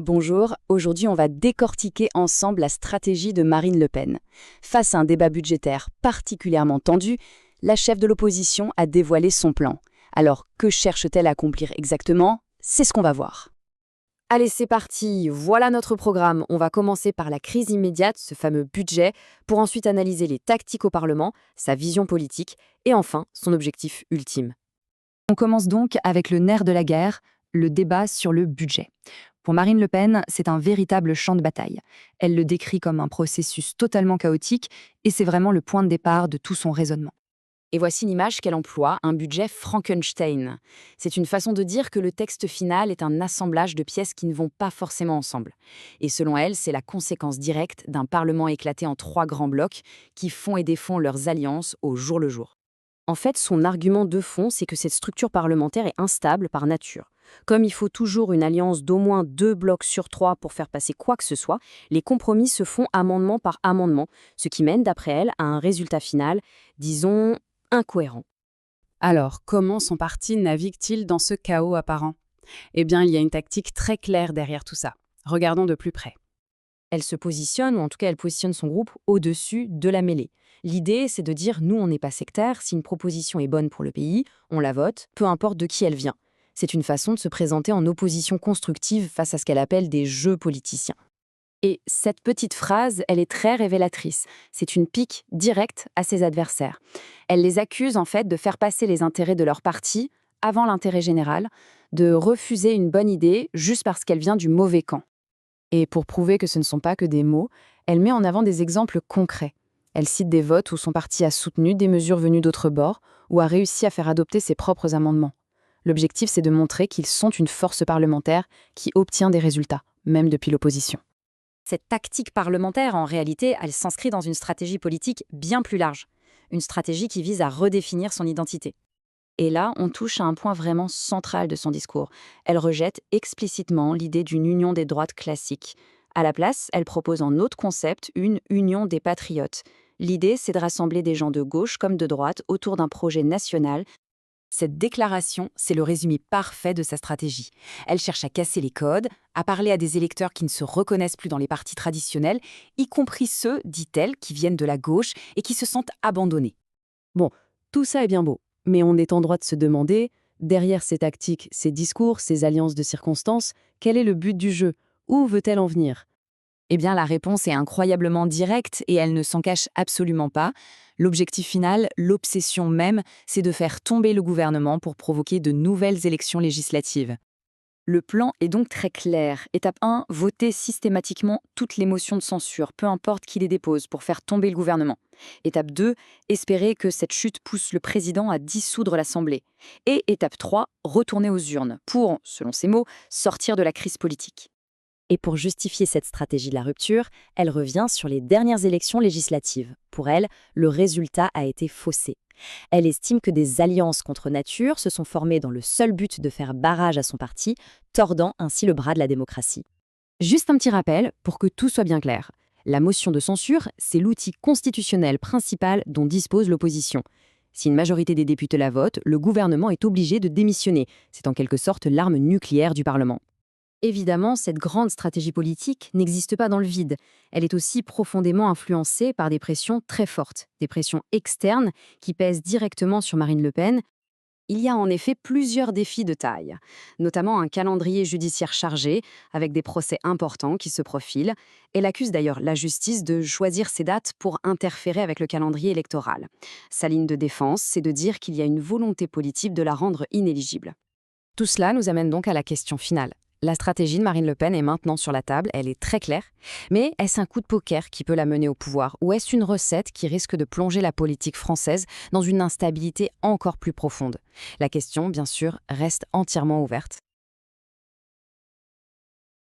Bonjour, aujourd'hui on va décortiquer ensemble la stratégie de Marine Le Pen. Face à un débat budgétaire particulièrement tendu, la chef de l'opposition a dévoilé son plan. Alors, que cherche-t-elle à accomplir exactement? C'est ce qu'on va voir. Allez, c'est parti, voilà notre programme. On va commencer par la crise immédiate, ce fameux budget, pour ensuite analyser les tactiques au Parlement, sa vision politique et enfin son objectif ultime. On commence donc avec le nerf de la guerre, le débat sur le budget. Pour Marine Le Pen, c'est un véritable champ de bataille. Elle le décrit comme un processus totalement chaotique et c'est vraiment le point de départ de tout son raisonnement. Et voici l'image qu'elle emploie, un budget Frankenstein. C'est une façon de dire que le texte final est un assemblage de pièces qui ne vont pas forcément ensemble. Et selon elle, c'est la conséquence directe d'un Parlement éclaté en 3 grands blocs qui font et défont leurs alliances au jour le jour. En fait, son argument de fond, c'est que cette structure parlementaire est instable par nature. Comme il faut toujours une alliance d'au moins 2 blocs sur 3 pour faire passer quoi que ce soit, les compromis se font amendement par amendement, ce qui mène, d'après elle, à un résultat final, disons, incohérent. Alors, comment son parti navigue-t-il dans ce chaos apparent? Eh bien, il y a une tactique très claire derrière tout ça. Regardons de plus près. Elle se positionne, ou en tout cas elle positionne son groupe, au-dessus de la mêlée. L'idée, c'est de dire, nous, on n'est pas sectaire, si une proposition est bonne pour le pays, on la vote, peu importe de qui elle vient. C'est une façon de se présenter en opposition constructive face à ce qu'elle appelle des jeux politiciens. Et cette petite phrase, elle est très révélatrice. C'est une pique directe à ses adversaires. Elle les accuse en fait de faire passer les intérêts de leur parti avant l'intérêt général, de refuser une bonne idée juste parce qu'elle vient du mauvais camp. Et pour prouver que ce ne sont pas que des mots, elle met en avant des exemples concrets. Elle cite des votes où son parti a soutenu des mesures venues d'autres bords ou a réussi à faire adopter ses propres amendements. L'objectif, c'est de montrer qu'ils sont une force parlementaire qui obtient des résultats, même depuis l'opposition. Cette tactique parlementaire, en réalité, elle s'inscrit dans une stratégie politique bien plus large. Une stratégie qui vise à redéfinir son identité. Et là, on touche à un point vraiment central de son discours. Elle rejette explicitement l'idée d'une union des droites classique. À la place, elle propose en autre concept une union des patriotes. L'idée, c'est de rassembler des gens de gauche comme de droite autour d'un projet national. Cette déclaration, c'est le résumé parfait de sa stratégie. Elle cherche à casser les codes, à parler à des électeurs qui ne se reconnaissent plus dans les partis traditionnels, y compris ceux, dit-elle, qui viennent de la gauche et qui se sentent abandonnés. Bon, tout ça est bien beau, mais on est en droit de se demander, derrière ces tactiques, ces discours, ces alliances de circonstances, quel est le but du jeu? Où veut-elle en venir? Eh bien, la réponse est incroyablement directe et elle ne s'en cache absolument pas. L'objectif final, l'obsession même, c'est de faire tomber le gouvernement pour provoquer de nouvelles élections législatives. Le plan est donc très clair. Étape 1, voter systématiquement toutes les motions de censure, peu importe qui les dépose, pour faire tomber le gouvernement. Étape 2, espérer que cette chute pousse le président à dissoudre l'Assemblée. Et étape 3, retourner aux urnes pour, selon ses mots, sortir de la crise politique. Et pour justifier cette stratégie de la rupture, elle revient sur les dernières élections législatives. Pour elle, le résultat a été faussé. Elle estime que des alliances contre nature se sont formées dans le seul but de faire barrage à son parti, tordant ainsi le bras de la démocratie. Juste un petit rappel pour que tout soit bien clair. La motion de censure, c'est l'outil constitutionnel principal dont dispose l'opposition. Si une majorité des députés la vote, le gouvernement est obligé de démissionner. C'est en quelque sorte l'arme nucléaire du Parlement. Évidemment, cette grande stratégie politique n'existe pas dans le vide. Elle est aussi profondément influencée par des pressions très fortes, des pressions externes qui pèsent directement sur Marine Le Pen. Il y a en effet plusieurs défis de taille, notamment un calendrier judiciaire chargé, avec des procès importants qui se profilent. Elle accuse d'ailleurs la justice de choisir ces dates pour interférer avec le calendrier électoral. Sa ligne de défense, c'est de dire qu'il y a une volonté politique de la rendre inéligible. Tout cela nous amène donc à la question finale. La stratégie de Marine Le Pen est maintenant sur la table, elle est très claire. Mais est-ce un coup de poker qui peut la mener au pouvoir ou est-ce une recette qui risque de plonger la politique française dans une instabilité encore plus profonde? La question, bien sûr, reste entièrement ouverte.